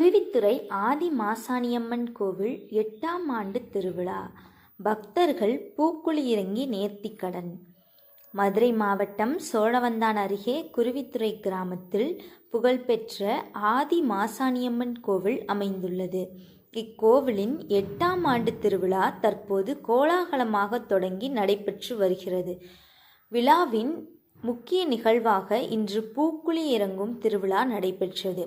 குருவித்துறை ஆதி மாசாணியம்மன் கோவில் 8ஆம் ஆண்டு திருவிழா. பக்தர்கள் பூக்குழி இறங்கி நேர்த்திக்கடன். மதுரை மாவட்டம் சோழவந்தான் அருகே குருவித்துறை கிராமத்தில் புகழ்பெற்ற ஆதி மாசாணியம்மன் கோவில் அமைந்துள்ளது. இக்கோவிலின் 8ஆம் ஆண்டு திருவிழா தற்போது கோலாகலமாக தொடங்கி நடைபெற்று வருகிறது. விழாவின் முக்கிய நிகழ்வாக இன்று பூக்குழி இறங்கும் திருவிழா நடைபெற்றது.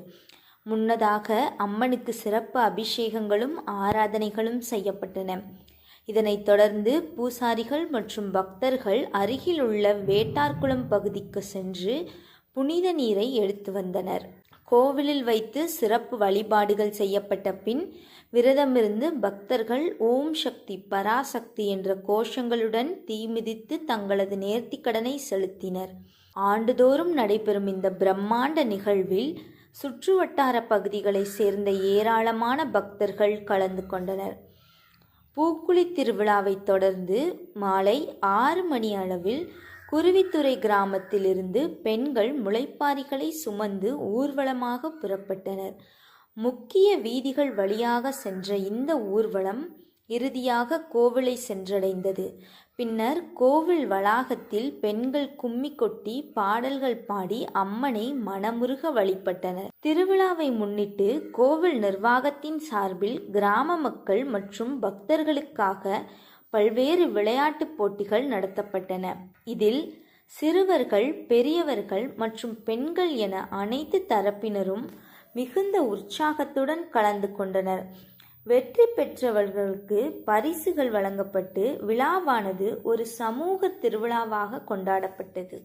முன்னதாக அம்மனுக்கு சிறப்பு அபிஷேகங்களும் ஆராதனைகளும் செய்யப்பட்டன. இதனைத் தொடர்ந்து பூசாரிகள் மற்றும் பக்தர்கள் அருகில் உள்ள வேட்டார்குளம் பகுதிக்கு சென்று புனித நீரை எடுத்து வந்தனர். கோவிலில் வைத்து சிறப்பு வழிபாடுகள் செய்யப்பட்ட பின் விரதமிருந்து பக்தர்கள் ஓம் சக்தி பராசக்தி என்ற கோஷங்களுடன் தீமிதித்து தங்களது நேர்த்திக்கடனை செலுத்தினர். ஆண்டுதோறும் நடைபெறும் இந்த பிரம்மாண்ட நிகழ்வில் சுற்றுவட்டார பகுதிகளை சேர்ந்த ஏராளமான பக்தர்கள் கலந்து கொண்டனர். பூக்குழி திருவிழாவை தொடர்ந்து மாலை 6 மணி அளவில் குருவித்துறை கிராமத்தில் இருந்து பெண்கள் முளைப்பாரிகளை சுமந்து ஊர்வலமாக புறப்பட்டனர். முக்கிய வீதிகள் வழியாக சென்ற இந்த ஊர்வலம் இறுதியாக கோவிலை சென்றடைந்தது. பின்னர் கோவில் வளாகத்தில் பெண்கள் கும்மி கொட்டி பாடல்கள் பாடி அம்மனை மனமுருக வழிபட்டனர். திருவிழாவை முன்னிட்டு கோவில் நிர்வாகத்தின் சார்பில் கிராம மக்கள் மற்றும் பக்தர்களுக்காக பல்வேறு விளையாட்டுப் போட்டிகள் நடத்தப்பட்டன. இதில் சிறுவர்கள், பெரியவர்கள் மற்றும் பெண்கள் என அனைத்து தரப்பினரும் மிகுந்த உற்சாகத்துடன் கலந்து கொண்டனர். வெற்றி பெற்றவர்களுக்கு பரிசுகள் வழங்கப்பட்டு விழாவானது ஒரு சமூக திருவிழாவாக கொண்டாடப்பட்டது.